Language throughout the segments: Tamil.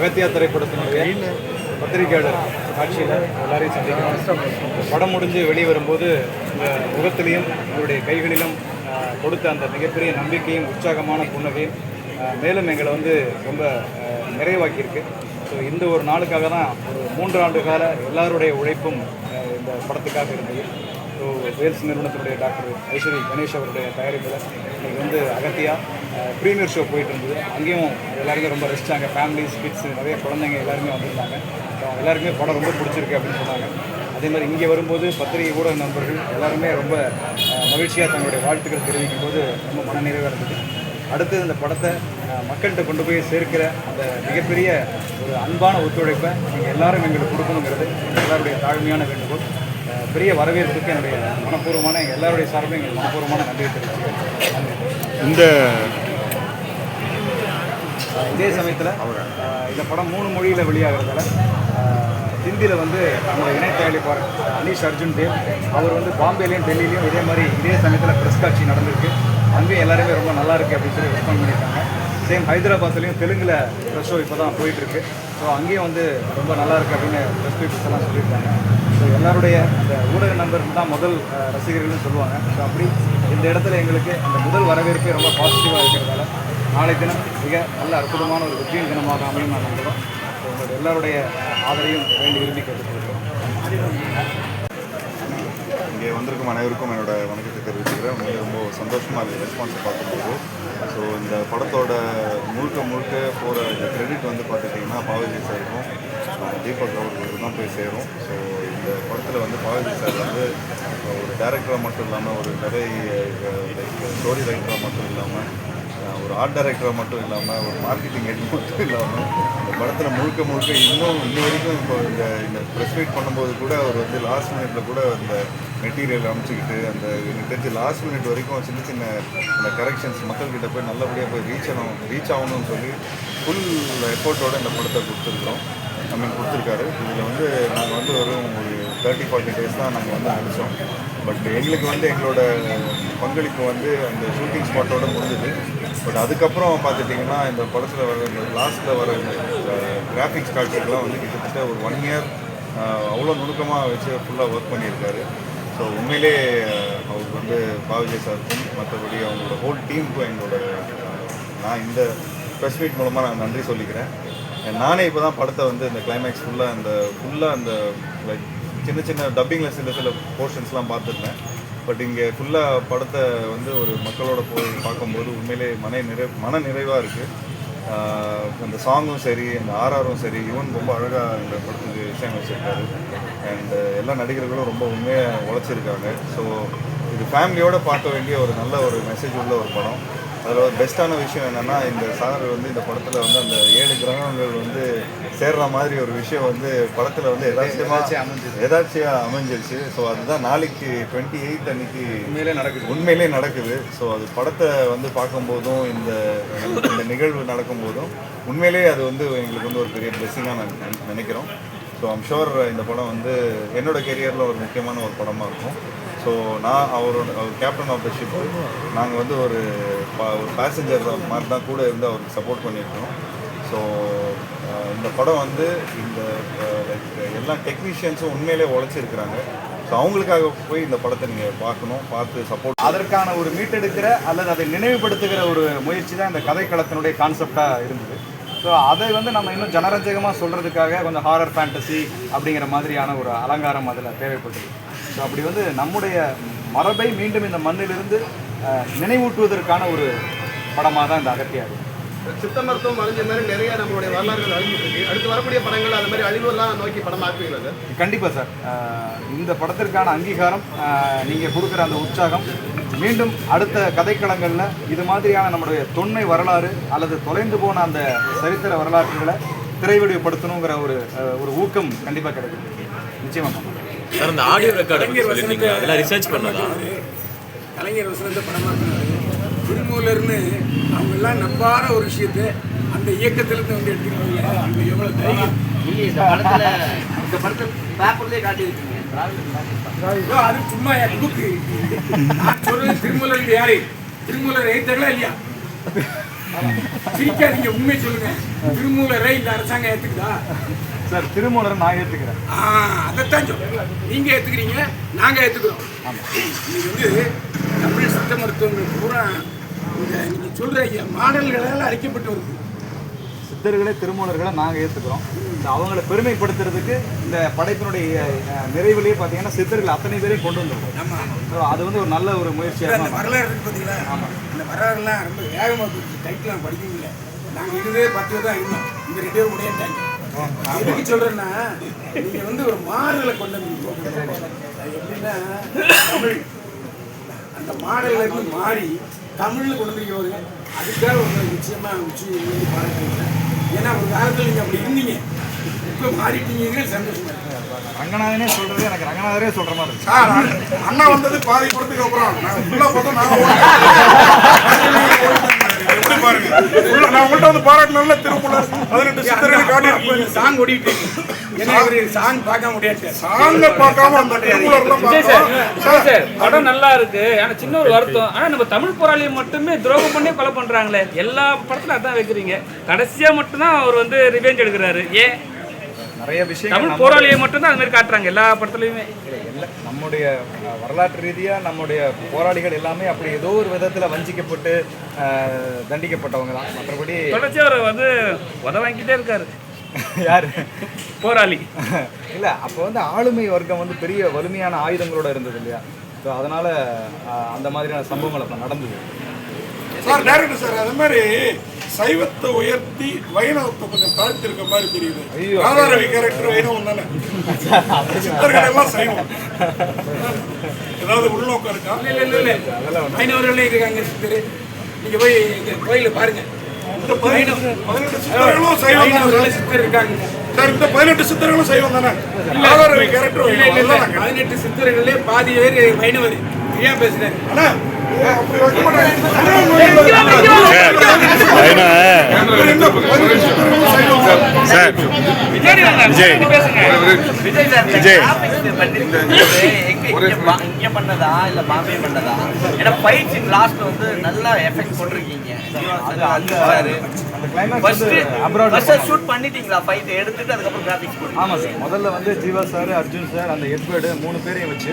அகத்தியா திரைப்படத்தினுடைய பத்திரிகையாளர் காட்சியில் எல்லாரையும் சந்திக்கிறோம். படம் முடிஞ்சு வெளியே வரும்போது இந்த முகத்திலையும் உங்களுடைய கைகளிலும் கொடுத்த அந்த மிகப்பெரிய நம்பிக்கையும் உற்சாகமான புன்னகையும் மேலும் எங்களை வந்து ரொம்ப நிறைவாக்கியிருக்கு. ஸோ இந்த ஒரு நாளுக்காக தான் ஒரு 3 ஆண்டு கால எல்லாருடைய உழைப்பும் இந்த படத்துக்காக இருந்தது. ஸோ வேல்ஸ் நிறுவனத்தினுடைய டாக்டர் ஐஸ்வரி கணேஷ் அவருடைய தயாரிப்பில் இன்றைக்கி வந்து அகத்தியா ப்ரீமியர் ஷோ போயிட்டு இருந்தது. அங்கேயும் எல்லாருமே ரொம்ப ரசித்தாங்க. ஃபேமிலிஸ், கிட்ஸ், நிறைய குழந்தைங்க எல்லாருமே வந்திருந்தாங்க. ஸோ எல்லாருமே படம் ரொம்ப பிடிச்சிருக்கு அப்படின்னு சொன்னாங்க. அதே மாதிரி இங்கே வரும்போது பத்திரிகை ஊடக நண்பர்கள் எல்லாருமே ரொம்ப மகிழ்ச்சியாக தங்களுடைய வாழ்த்துக்கள் தெரிவிக்கும் போது ரொம்ப மனநிறைவாக இருந்தது. அடுத்து இந்த படத்தை மக்கள்கிட்ட கொண்டு போய் சேர்க்கிற அந்த மிகப்பெரிய ஒரு அன்பான ஒத்துழைப்பை நீங்கள் எல்லாரும் எங்களுக்கு கொடுக்கணுங்கிறது எல்லாருடைய தாழ்மையான வேண்டுகோள். பெரிய வரவேற்புக்கு என்னுடைய மனப்பூர்வமான எங்கள் எல்லாருடைய சார்பில் எங்களுக்கு மனப்பூர்வமான நன்றியை தெரிவிச்சுக்கிறேன். இதே சமயத்தில் இந்த படம் 3 மொழியில் வெளியாகிறதால ஹிந்தியில் வந்து நம்மளோட இணை தயாரிப்பார் அனீஷ் அர்ஜுன் தேவ் அவர் வந்து பாம்பேலையும் டெல்லியிலையும் இதே சமயத்தில் ப்ரெஸ் காட்சி நடந்திருக்கு. அங்கேயும் எல்லாருமே ரொம்ப நல்லா இருக்குது அப்படின்னு சொல்லி ரெஸ்பாண்ட் பண்ணியிருக்காங்க. சேம் ஹைதராபாத்லேயும் தெலுங்கில் ப்ரெஸ் ஷோ இப்போ தான் போயிட்டுருக்கு. ஸோ அங்கேயும் வந்து ரொம்ப நல்லா இருக்குது அப்படின்னு ப்ரெஸ் பீப்புள்ஸ் எல்லாம் சொல்லியிருக்காங்க. ஸோ எல்லாருடைய அந்த ஊடக நண்பர்கள் தான் முதல் ரசிகர்கள்னு சொல்லுவாங்க. ஸோ அப்படி இந்த இடத்துல எங்களுக்கு அந்த முதல் வரவேற்பே ரொம்ப பாசிட்டிவாக இருக்கிறதால நாளை தினம் மிக நல்ல அற்புதமான ஒரு வெற்றியின் தினமாக அமையும் நான் நம்புகிறோம். ஸோ உங்களுடைய எல்லாருடைய ஆதரையும் வேண்டி விரும்பி கேட்டுக்கொள்கிறோம். இங்கே வந்திருக்கும் அனைவருக்கும் என்னோட வணக்கத்தை தெரிவிச்சுக்கிறேன். உண்மையிலே ரொம்ப சந்தோஷமாக இருக்குது ரெஸ்பான்ஸை பார்க்கும்போது. ஸோ இந்த படத்தோட முழுக்க போகிற இந்த கிரெடிட் வந்து பார்த்துட்டிங்கன்னா பாவஜி சாருக்கும் தீபக் அவர்களுக்கு தான் போய் சேரும். ஸோ இந்த படத்தில் வந்து பாவஜி சார் வந்து ஒரு டைரக்டராக மட்டும் இல்லாமல் ஒரு கதை ஸ்டோரி ரைட்டராக மட்டும் இல்லாமல் ஒரு ஆர்ட் டைரக்டராக மட்டும் இல்லாமல் ஒரு மார்க்கெட்டிங் ஹெட் மட்டும் இல்லாமல் இந்த படத்தில் முழுக்க இன்ன வரைக்கும் இப்போ இந்த ப்ரெஸ் மீட் பண்ணும்போது கூட அவர் வந்து லாஸ்ட் மினிட்டில் கூட அந்த மெட்டீரியல் அமைச்சிக்கிட்டு அந்த எனக்கு தெரிஞ்சு லாஸ்ட் மினிட் வரைக்கும் சின்ன அந்த கரெக்ஷன்ஸ் மக்கள்கிட்ட போய் நல்லபடியாக போய் ரீச் ஆகணும்னு சொல்லி ஃபுல் எஃபோர்ட்டோடு இந்த படத்தை கொடுத்துருக்காரு. இதில் வந்து நாங்கள் வந்து ஒரு 30-40 டேஸ் தான் நாங்கள் வந்து நினச்சோம். பட் எங்களுக்கு வந்து எங்களோட பங்களிப்பு வந்து அந்த ஷூட்டிங் ஸ்பாட்டோடு முடிஞ்சுது. பட் அதுக்கப்புறம் பார்த்துட்டிங்கன்னா இந்த படத்தில் வர இந்த லாஸ்ட்டில் வர இந்த கிராஃபிக்ஸ் காட்சிகள்லாம் வந்து கிட்டத்தட்ட ஒரு 1 இயர் அவ்வளோ நுணுக்கமாக வச்சு ஃபுல்லாக ஒர்க் பண்ணியிருக்காரு. ஸோ உண்மையிலே அவருக்கு வந்து பாவஜி சாருக்கும் மற்றபடி அவங்களோட ஹோல் டீமுக்கும் நான் இந்த ப்ரெஸ் மீட் மூலமாக நான் நன்றி சொல்லிக்கிறேன். நானே இப்போ தான் படத்தை வந்து இந்த கிளைமேக்ஸ் ஃபுல்லாக அந்த லைக் சின்ன டப்பிங்கில் சில போர்ஷன்ஸ்லாம் பார்த்துருந்தேன். பட் இங்கே ஃபுல்லாக படத்தை வந்து ஒரு மக்களோட போய் பார்க்கும்போது உண்மையிலே மன நிறைவாக இருக்குது. அந்த சாங்கும் சரி, அந்த ஆர்ஆரும் சரி, யுவன் ரொம்ப அழகாக இந்த படத்துக்கு இசையமைச்சிருக்காரு. அண்ட் எல்லா நடிகர்களும் ரொம்ப உண்மையாக உழைச்சிருக்காங்க. ஸோ இது ஃபேமிலியோடு பார்க்க வேண்டிய ஒரு நல்ல ஒரு மெசேஜ் உள்ள ஒரு படம். அதில் ஒரு பெஸ்ட்டான விஷயம் என்னென்னா இந்த சார் வந்து இந்த படத்தில் வந்து அந்த 7 கிரகங்கள் வந்து சேர்ற மாதிரி ஒரு விஷயம் வந்து படத்தில் வந்து எதாச்சியாக அமைஞ்சிருச்சு. ஸோ அதுதான் நாளைக்கு 28 அன்னைக்கு உண்மையிலே நடக்குது. ஸோ அது படத்தை வந்து பார்க்கும்போதும் இந்த நிகழ்வு நடக்கும்போதும் உண்மையிலே அது வந்து எங்களுக்கு வந்து ஒரு பெரிய பிளெஸிங்காக நான் நினைக்கிறோம். ஸோ ஐம் ஷுர் இந்த படம் வந்து என்னோட கெரியரில் ஒரு முக்கியமான ஒரு படமாக இருக்கும். ஸோ நான் அவர் கேப்டன் ஆஃப் த ஷிப், நாங்கள் வந்து ஒரு பேசஞ்சர் மாதிரி தான் கூட இருந்து அவருக்கு சப்போர்ட் பண்ணியிருக்கோம். ஸோ இந்த படம் வந்து இந்த எல்லா டெக்னீஷியன்ஸும் உண்மையிலே உழைச்சிருக்கிறாங்க. ஸோ அவங்களுக்காக போய் இந்த படத்தை நீங்கள் பார்த்து சப்போர்ட். அதற்கான ஒரு மீட்டெடுக்கிற அல்லது அதை நினைவுபடுத்துகிற ஒரு முயற்சி தான் இந்த கதைக்களத்தினுடைய கான்செப்டாக இருந்தது. ஸோ அதை வந்து நம்ம இன்னும் ஜனரஞ்சகமாக சொல்கிறதுக்காக கொஞ்சம் ஹாரர் ஃபேண்டசி அப்படிங்கிற மாதிரியான ஒரு அலங்காரம் அதில் தேவைப்பட்டது. ஸோ அப்படி வந்து நம்முடைய மரபை மீண்டும் இந்த மண்ணிலிருந்து நினைவூட்டுவதற்கான ஒரு படமாக தான் இந்த அகத்தியா இருக்குது. சித்த மருத்துவம் அழிஞ்ச மாதிரி நிறைய நம்மளுடைய வரலாறுகள் அழிஞ்சிட்டு இருக்கு. அடுத்து வரக்கூடிய படங்கள் அது மாதிரி அழிவெல்லாம் நோக்கி படம் ஆக்குவீங்களா? கண்டிப்பாக சார். இந்த படத்திற்கான அங்கீகாரம், நீங்கள் கொடுக்குற அந்த உற்சாகம் மீண்டும் அடுத்த கதைக்களங்களில் இது மாதிரியான நம்மளுடைய தொன்மை வரலாறு அல்லது தொலைந்து போன அந்த சரித்திர வரலாற்றுகளை திரைவடிவுபடுத்தணுங்கிற ஒரு ஊக்கம் கண்டிப்பாக கிடைக்கும். நிச்சயமாக சார், அந்த ஆடியோ ரெக்கார்டு அதெல்லாம் ரிசர்ச் பண்ணலாம். கலைஞர் வசனத்தை படமாக்குனாரு. திருமூலர்னு அவங்கெல்லாம் நம்பான ஒரு விஷயத்தை அந்த இயக்கத்திலேருந்து வந்து எடுத்துக்கிறாங்க. அந்த எவ்வளோ தைரியம் இந்த படத்தில் பேப்பர்லேயே காட்டியிருக்கீங்க. அது சும்மா புக்கு நான் சொல்றது திருமூலர் யாரு? திருமூலர் எழுத்தாங்களா இல்லையா? சிரிக்காதீங்க, உண்மையை சொல்லுங்க. திருமூலரை இந்த அரசாங்கம் ஏத்துக்குதா? சார் திருமூலரை நான் ஏற்றுக்கிறேன். அதைத்தான் சொல்றேன். நீங்க ஏத்துக்கிறீங்க, நாங்க ஏத்துக்கிறோம். இது வந்து தமிழ் சித்த மருத்துவங்கள் பூரா இந்த நீங்க சொல்ற மாடல்களால் அழைக்கப்பட்டு வருது. சித்தர்களே திருமூலர்களை நாங்கள் ஏற்றுக்கிறோம். அவங்கள பெருமைப்படுத்துறதுக்கு இந்த படைப்பினுடைய நிறைவுலேயே பார்த்தீங்கன்னா சித்தர்கள் அத்தனை பேரையும் கொண்டு வந்துருக்கோம். ஸோ அது வந்து ஒரு நல்ல ஒரு முயற்சியாக அந்த வரலாறு இருக்கு பார்த்தீங்களா? ஆமாம், இந்த வரலாறுலாம் ரொம்ப வேகமாக போயிடுச்சு. டைட்டிலாம் படிக்க முடியல. நாங்கள் இதுவே 10 தான் இருந்தோம். இந்த 2 பேரும் முடியாட்டாங்க. எதுக்கு சொல்கிறேன்னா, நீங்கள் வந்து ஒரு மாடலை கொண்டு வந்துருக்கோம். எப்படின்னா தமிழ் அந்த மாடலில் இருந்து மாறி தமிழில் கொண்டு வந்துருக்கவங்க. அதுக்காக உங்களுக்கு நிச்சயமாக உச்சி பாராட்டுறீங்க. ஏன்னா ஒரு காலத்தில் நீங்கள் அப்படி இருந்தீங்க, இப்போ மாறிட்டீங்க. சந்தோஷமா இருக்கு. ரங்கநாதனே சொல்றது எனக்கு ரங்கநாதரே சொல்ற மாதிரி இருக்கு. சார், அண்ணா வந்தது பாதி படத்துக்கு அப்புறம் எப்படி பாருங்க, நான் உங்கள்கிட்ட வந்து பாராட்டினால திருமூலர் 18 சித்தர்கள் காட்டி சாங் ஓடிட்டு என்ன சாங் பார்க்க முடியாது. சாங்க பார்க்காம அந்த திருமூலர்லாம் சார் படம் நல்லா இருக்கு. ஆனா சின்ன ஒரு வருத்தம், ஆனா நம்ம தமிழ் போராளியை மட்டுமே துரோகம் பண்ணி கொலை பண்றாங்களே. எல்லா படத்துல அதான் வைக்கிறீங்க, கடைசியா மட்டும்தான் அவர் வந்து ரிவெஞ்ச் எடுக்கிறாரு. ஏன் நிறைய விஷயங்கள் தமிழ் போராளியை மட்டும்தான் அது மாதிரி காட்டுறாங்க எல்லா படத்துலையுமே. இல்லை, நம்முடைய வரலாற்று ரீதியாக நம்முடைய போராளிகள் எல்லாமே அப்படி ஏதோ ஒரு விதத்தில் வஞ்சிக்கப்பட்டு தண்டிக்கப்பட்டவங்க தான். மற்றபடி தொடர்ச்சியாக அவர் வந்து உத வாங்கிட்டே இருக்காரு. யார் போராளி இல்லை, அப்போ வந்து ஆளுமை வர்க்கம் வந்து பெரிய வலிமையான ஆயுதங்களோட இருந்தது இல்லையா? ஸோ அதனால் அந்த மாதிரியான சம்பவங்கள் அப்போ நடந்தது. சார் டைரக்டர் சார், அது மாதிரி சைவத்தை உயர்த்தி வைணவத்தை கொஞ்சம் தாழ்த்தி இருக்க மாதிரி தெரியுது. ராதாரவி கேரக்டர் வைணவம் தானே, சித்தர்கள் எல்லாம் சைவம். ஏதாவது உள்நோக்கம் இருக்கா? இல்லை ஐநூறுகளே இருக்காங்க சித்தர். நீங்கள் போய் கோயிலில் பாருங்க, இந்த 18 சித்தர்களும் சைவம் தானே சித்தர் இருக்காங்க சார். இந்த 18 சித்தர்களும் சைவம் தானே. ராதாரவி கேரக்டர் வைணவம். 18 சித்தர்களே பாதி பேர் வைணவர். ஏன் பேசுறாரு? அண்ணா அப்படி வைக்க மாட்டாங்க. இங்க பண்ணதா இல்ல பாம்பே பண்ணதா? ஏன்னா ஃபைட் சீன் லாஸ்ட்ல வந்து நல்லா எஃபெக்ட் போட்டிருக்கீங்க. ஷூட் பண்ணிட்டீங்களா? ஃபைட் எடுத்துட்டு அதுக்கப்புறம் கிராஃபிக்ஸ் போட்டு? ஆமாம் சார், முதல்ல வந்து ஜீவா சார், அர்ஜுன் சார், அந்த எட்வர்டு 3 பேரையும் வச்சு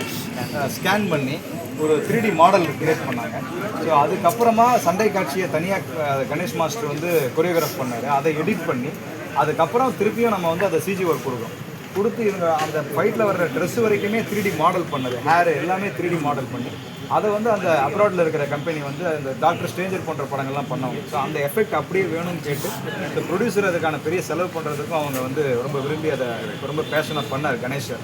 ஸ்கேன் பண்ணி ஒரு 3D மாடல் கிரியேட் பண்ணாங்க. ஸோ அதுக்கப்புறமா சண்டை காட்சியை தனியாக கணேஷ் மாஸ்டர் வந்து கொரியோகிராஃப் பண்ணார். அதை எடிட் பண்ணி அதுக்கப்புறம் திருப்பியும் நம்ம வந்து அதை சிஜி ஒர்க் கொடுத்து இவங்க அந்த ஃபைட்டில் வர்ற ட்ரெஸ் வரைக்குமே 3D மாடல் பண்ணது, ஹேர் எல்லாமே 3D மாடல் பண்ணி அதை வந்து அந்த அப்ராடில் இருக்கிற கம்பெனி வந்து அந்த டாக்டர் ஸ்ட்ரேஞ்சர் போன்ற படங்கள்லாம் பண்ணவங்க. ஸோ அந்த எஃபெக்ட் அப்படியே வேணும்னு கேட்டு இந்த ப்ரொடியூசர் அதுக்கான பெரிய செலவு பண்ணுறதுக்கும் அவங்க வந்து ரொம்ப விரும்பி அதை ரொம்ப பேஷனாக பண்ணார் கணேஷர்.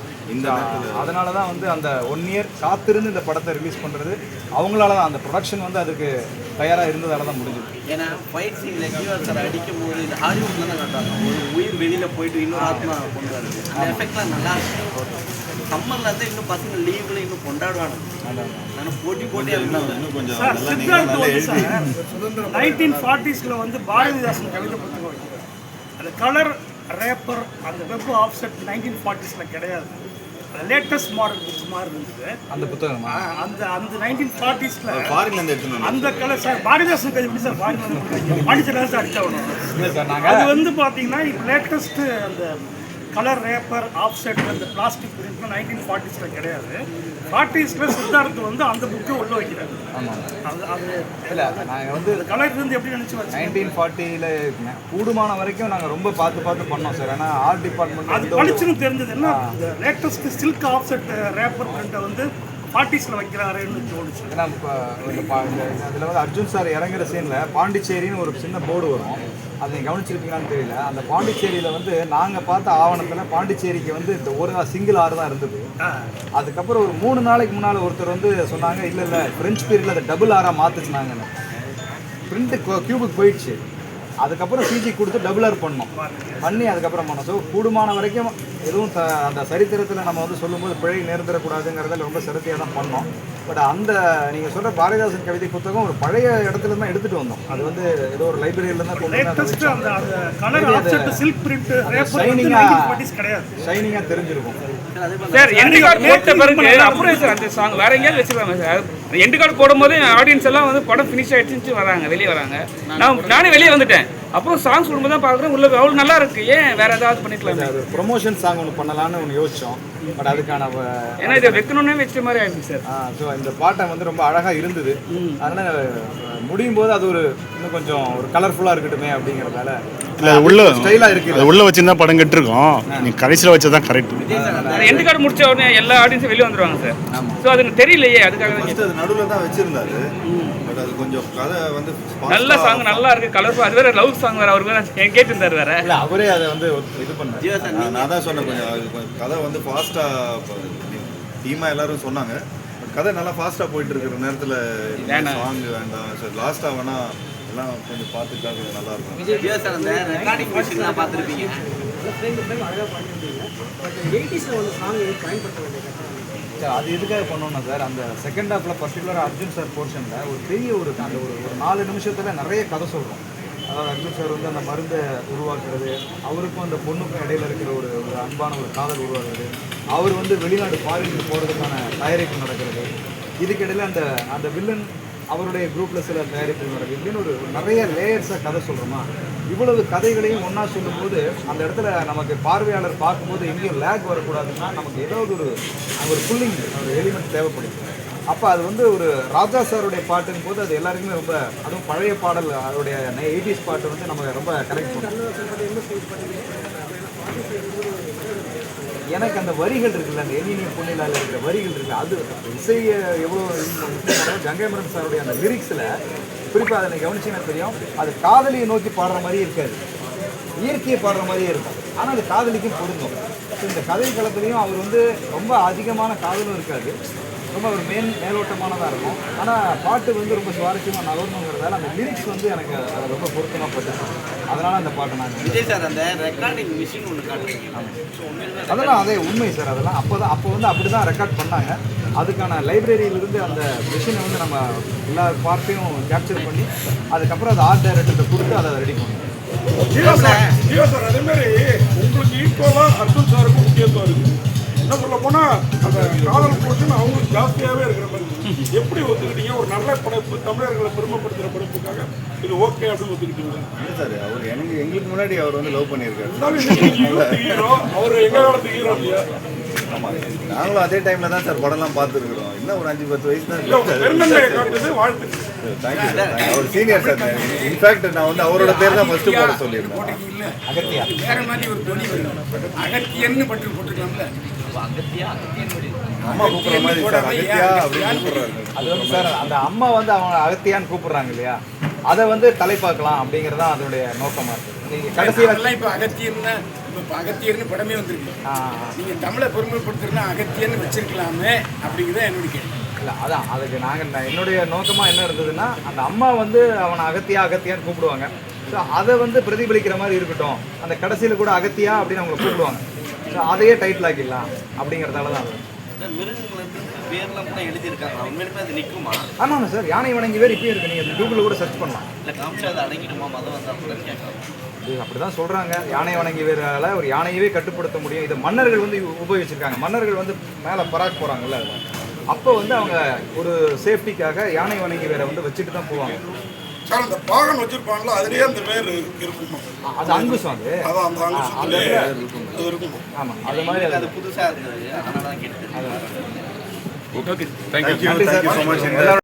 அதனால தான் வந்து அந்த 1 இயர் காத்திருந்து இந்த படத்தை ரிலீஸ் பண்ணுறது அவங்களால தான், அந்த ப்ரொடக்ஷன் வந்து அதுக்கு தயாராக இருந்ததால தான் முடிஞ்சது. ஏன்னா ஃபைட் சீனில் ஜீவா சார் அடிக்கும் போது இந்த ஹாலிவுட்ல தான் காட்டுறாங்க, ஒரு உயிர் வெளியில் போயிட்டு இன்னொரு ஆத்மா கொண்டு வருது. அந்த எஃபெக்ட்லாம் நல்லா இருக்கு. சம்மரில் வந்து இன்னும் பசங்க லீவ்ல இன்னும் கொண்டாடுவாங்க. ஆனால் போட்டியாக இன்னும் கொஞ்சம் 1940s வந்து பாரதிதாசன் கவிதை புத்தகம் வைக்கிறார். அந்த கலர் ரேப்பர் அந்த வெப் ஆஃப்செட் 1940s கிடையாது. லேட்டஸ்ட் மாடல் புக்ஸ் மாதிரி இருந்தது அந்த புத்தகம். அந்த 1940s அந்த கலர் சார் பாரதிதாசன் கதை எப்படி சார் பாடிச்சதான் சார் அடிச்சா அது வந்து பார்த்தீங்கன்னா இப்போ லேட்டஸ்ட் அந்த கலர் ரேப்பர் ஆஃப்செட் அந்த பிளாஸ்டிக் பிரிண்ட் 1940s கிடையாது. 40s சித்தார்த்து வந்து அந்த புக்கை உள்ள வைக்கிறாரு. அது இல்லை, நாங்கள் வந்து கலர் இருந்து எப்படி நினச்சி 1940 கூடுமான வரைக்கும் நாங்கள் ரொம்ப பார்த்து பண்ணோம் சார். ஏன்னா ஆர்ட் டிபார்ட்மெண்ட் அது படிச்சுன்னு தெரிஞ்சது என்ன இந்த லேட்டஸ்ட் சில்க் ஆஃப்செட் ரேப்பர் பிரிண்ட்டை வந்து 40s வைக்கிறாருன்னு தோணுச்சு. ஏன்னா இப்போ அதில் வந்து அர்ஜுன் சார் இறங்குற சீனில் பாண்டிச்சேரின்னு ஒரு சின்ன போர்டு வரும், அதை நீங்கள் கவனிச்சிருப்பீங்களான்னு தெரியல. அந்த பாண்டிச்சேரியில் வந்து நாங்கள் பார்த்த ஆவணத்தில் பாண்டிச்சேரிக்கு வந்து இந்த ஒரு சிங்கிள் ஆறு தான் இருந்தது. அதுக்கப்புறம் ஒரு 3 நாளைக்கு முன்னால் ஒருத்தர் வந்து சொன்னாங்க, இல்லை ஃப்ரெஞ்ச் பீரியடில் அதை டபுள் ஆராக மாற்றுச்சுனாங்கன்னு. பிரிண்ட்டு கியூபுக்கு போயிடுச்சு. அதுக்கப்புறம் சிஜி கொடுத்து டபுள் ஆர் பண்ணி அதுக்கப்புறம் பண்ணோம். ஸோ கூடுமான வரைக்கும் எதுவும் அந்த சரித்திரத்தில் நம்ம வந்து சொல்லும்போது பிழை நேர்ந்துடக்கூடாதுங்கிறதில் ரொம்ப சிரத்தையாக தான் பண்ணோம். பட் அந்த நீங்கள் சொல்கிற பாரதிதாசன் கவிதை புத்தகம் ஒரு பழைய இடத்துல தான் எடுத்துகிட்டு வந்தோம். அது வந்து ஏதோ ஒரு லைப்ரரியில் தான் ஷைனிங்காக தெரிஞ்சிருக்கும். அதே மாதிரி சார் எண்டு கார்டு போட்ட பிறகு அப்புறம் சார் அந்த சாங் வேற எங்கேயாவது வச்சிருக்காங்க சார். எண்டு கார்டு போடும்போது ஆடியன்ஸ் எல்லாம் வந்து படம் ஃபினிஷ் ஆயிடுச்சு வராங்க, வெளியே வராங்க. நானே வெளியே வந்துட்டேன். அப்புறம் சாங்ஸ் கொடுக்கும்போது தான் பார்க்குறேன் உள்ள அவ்வளோ நல்லா இருக்கு. ஏன் வேற ஏதாவது பண்ணிக்கலாம்? அது ப்ரொமோஷன் சாங் ஒன்று பண்ணலான்னு ஒன்று யோசித்தோம். பட் அதுக்கான ஏன்னா இதை வைக்கணுன்னே வச்ச மாதிரி ஆயிடுச்சு சார். ஸோ இந்த பாட்டை வந்து ரொம்ப அழகாக இருந்தது. அதனால் முடியும் போது அது ஒரு இன்னும் கொஞ்சம் ஒரு கலர்ஃபுல்லாக இருக்கட்டுமே அப்படிங்கிறதால இல்லை உள்ள ஸ்டைலாக இருக்குது. அது உள்ள வச்சுருந்தா படம் கெட்டுருக்கோம். நீ கடைசியில் வச்சதான் கரெக்ட். எண்டு கார்டு முடிச்ச உடனே எல்லா ஆடியன்ஸும் வெளியே வந்துருவாங்க சார். ஸோ அது தெரியலையே, அதுக்காக ஃபர்ஸ்ட் அது நடுவில் தான் வச்சிருந்தாரு. பட் அது கொஞ்சம் கதை வந்து நல்ல சாங் நல்லா இருக்கு, கலர்ஃபுல். அது வேற லவ் சாங் வேற அவருக்கு வேற கேட்டிருந்தாரு வேற. இல்லை அவரே அதை வந்து இது பண்ணார். நான் தான் சொன்னேன் கொஞ்சம் கதை வந்து ஃபாஸ்ட்டாக டீமாக எல்லாரும் சொன்னாங்க. பட் கதை நல்லா ஃபாஸ்ட்டாக போயிட்டு இருக்கிற நேரத்தில் சாங் வேண்டாம் சார், லாஸ்ட்டாக வேணால் எல்லாம் கொஞ்சம் பார்த்துட்டா கொஞ்சம் நல்லா இருக்கும். விஜய் சார் அந்த ரெக்கார்டிங் மிஷின்லாம் பார்த்துருப்பீங்க. சார் அது எதுக்காக பண்ணோம்னா சார், அந்த செகண்ட் ஹாஃபில் பர்டிகுலராக அர்ஜுன் சார் போர்ஷனில் ஒரு பெரிய ஒரு அந்த ஒரு 4 நிமிஷத்தில் நிறைய கதை சொல்கிறோம். அதாவது அர்ஜுன் சார் வந்து அந்த மருந்தை உருவாக்குறது, அவருக்கும் அந்த பொண்ணுக்கும் இடையில இருக்கிற ஒரு அன்பான ஒரு காதல் உருவாக்குறது, அவர் வந்து வெளிநாடு ஃபாரினுக்கு போகிறதுக்கான தயாரிப்பு நடக்கிறது, இதுக்கிடையில் அந்த வில்லன் அவருடைய குரூப்பில் சில தயாரிப்பு நடக்குது. இப்படின்னு ஒரு நிறைய லேயர்ஸாக கதை சொல்கிறோமா. இவ்வளவு கதைகளையும் ஒன்றா சொல்லும்போது அந்த இடத்துல நமக்கு பார்வையாளர் பார்க்கும்போது எங்கேயும் லேக் வரக்கூடாதுன்னா நமக்கு ஏதாவது ஒரு புல்லிங் ஒரு எலிமெண்ட் தேவைப்படுது. அப்போ அது வந்து ஒரு ராஜா சாருடைய பாட்டுங்கும் போது அது எல்லாருக்குமே ரொம்ப, அதுவும் பழைய பாடல் அவருடைய 80s பாட்டு வந்து நம்ம ரொம்ப கனெக்ட் பண்ணுவோம். எனக்கு அந்த வரிகள் இருக்குல்ல, அந்த எண்ணினிய பொன்னிலால் இருக்கிற வரிகள் இருக்குல்ல, அது இசையை எவ்வளோ முக்கியமான கங்கை மரன் சாருடைய அந்த லிரிக்ஸில் குறிப்பாக அதை கவனிச்சிங்கன்னா தெரியும். அது காதலியை நோக்கி பாடுற மாதிரியே இருக்காது, இயற்கையை பாடுற மாதிரியே இருக்கும். ஆனால் அது காதலிக்கும் பொருந்தும். ஸோ இந்த கதை களத்துலேயும் அவர் வந்து ரொம்ப அதிகமான காதலும் இருக்காது, ரொம்ப ஒரு மேலோட்டமானதாக இருக்கும். ஆனால் பாட்டு வந்து ரொம்ப சுவாரஸ்யமாக நகரணுங்கிறதால அந்த லிரிக்ஸ் வந்து எனக்கு அது ரொம்ப பொருத்தமாக பட்டுச்சு. அதனால் அந்த பாட்டை நாங்கள் விஜய் சார் அந்த ரெக்கார்டிங் மிஷின் ஒன்று காட்டுறீங்க. அதெல்லாம் அதே உண்மை சார். அதெல்லாம் அப்போ வந்து அப்படி தான் ரெக்கார்ட் பண்ணாங்க. அதுக்கான லைப்ரரியிலிருந்து அந்த மிஷினை வந்து நம்ம எல்லா பார்ட்டையும் கேப்சர் பண்ணி அதுக்கப்புறம் அது ஆர்ட் டைரக்டர்கிட்ட கொடுத்து அதை ரெடி பண்ணோம். ஜியோ சார் அதே மாதிரி உங்களுக்கு ஈக்குவலாக அர்ஜுன் சாருக்கும் முக்கியத்துவம் இருக்குது. என்ன சொல்ல போனால் அந்த காதல் போர்ஷன் அவங்களுக்கு ஜாஸ்தியாகவே இருக்கிற மாதிரி எப்படி ஒத்துக்கிட்டீங்க? ஒரு நல்ல படைப்பு, தமிழர்களை பெருமைப்படுத்துகிற படைப்புக்காக இது ஓகே அப்படின்னு ஒத்துக்கிட்டீங்க சார்? அவர் எங்களுக்கு முன்னாடி அவர் வந்து லவ் பண்ணியிருக்காரு. ஹீரோ அவர் எங்கள் காலத்து ஹீரோ இல்லையா? ஆமாம், நாங்களும் அதே டைமில் தான் சார் படம்லாம் பார்த்துருக்குறோம். இன்னும் ஒரு 5-10 வயசு தான். வாழ்த்து. Thank you sir. அவர் சீனியர் சார். இன்ஃபேக்ட் நான் வந்து அவரோட பேர் தான் ஃபஸ்ட்டு போட சொல்லியிருந்தேன். அகத்தியா வேற மாதிரி ஒரு துணி வரும், அகத்தியன்னு பட்டு போட்டுக்கலாம்ல. அம்மா கூப்பிட்ற மாதிரி சார், அகத்தியா அப்படின்னு கூப்பிட்றாரு. அது வந்து சார் அந்த அம்மா வந்து அவங்க அகத்தியான்னு கூப்பிடுறாங்க இல்லையா, அதை வந்து தலைப்பாக்கலாம் அப்படிங்கிறது தான் அதனுடைய நோக்கமாக இருக்குது. நீங்கள் கடைசியில் இப்போ அகத்தியன்னு இப்போ அகத்தியர்னு படமே வந்திருக்கு. நீங்கள் தமிழை பெருமைப்படுத்துறதுனா அகத்தியன்னு வச்சிருக்கலாமே அப்படிங்கிறத என்னுடைய கேள்வி. இல்லை அதான் அதுக்கு என்னுடைய நோக்கமாக என்ன இருந்ததுன்னா, அந்த அம்மா வந்து அவனை அகத்தியான்னு கூப்பிடுவாங்க. ஸோ அதை வந்து பிரதிபலிக்கிற மாதிரி இருக்கட்டும், அந்த கடைசியில் கூட அகத்தியா அப்படின்னு அவங்களை கூப்பிடுவாங்க. ஸோ அதையே டைட்டில் ஆக்கிடலாம் அப்படிங்கிறதால தான் மிருகங்களுக்கு பேர்லாம் கூட எழுதியிருக்காங்க. உண்மையிலுமே அது நிற்குமா? ஆமாங்க சார், யானை வணங்கி வேறு இப்பயும் இருக்குது. நீங்கள் கூகுளில் கூட சர்ச் பண்ணலாம். இல்லை காமிச்சா அது அடங்கிடுமா? மதம் வந்தால் கூட கேட்கலாம். இது அப்படி தான் சொல்கிறாங்க. யானை வணங்கி வேறால் ஒரு யானையவே கட்டுப்படுத்த முடியும். இது மன்னர்கள் வந்து உபயோகிச்சிருக்காங்க. மன்னர்கள் வந்து மேலே பராக் போகிறாங்கல்ல, அப்போ வந்து அவங்க ஒரு சேஃப்டிக்காக யானை வணங்கி வேற வந்து வச்சுட்டு தான் போவாங்க. சார் அந்த பாகன் வச்சிருப்பாங்களோ அதுலேயே அந்த வேர் இருக்கும். அது அங்குசம். அதான் அந்த அங்குசத்துலேயே அது இருக்கும். ஆமாம், அது மாதிரி அது புதுசாக இருந்தது, அதனால தான் கேட்டு. Okay, thank you. Thank you so much.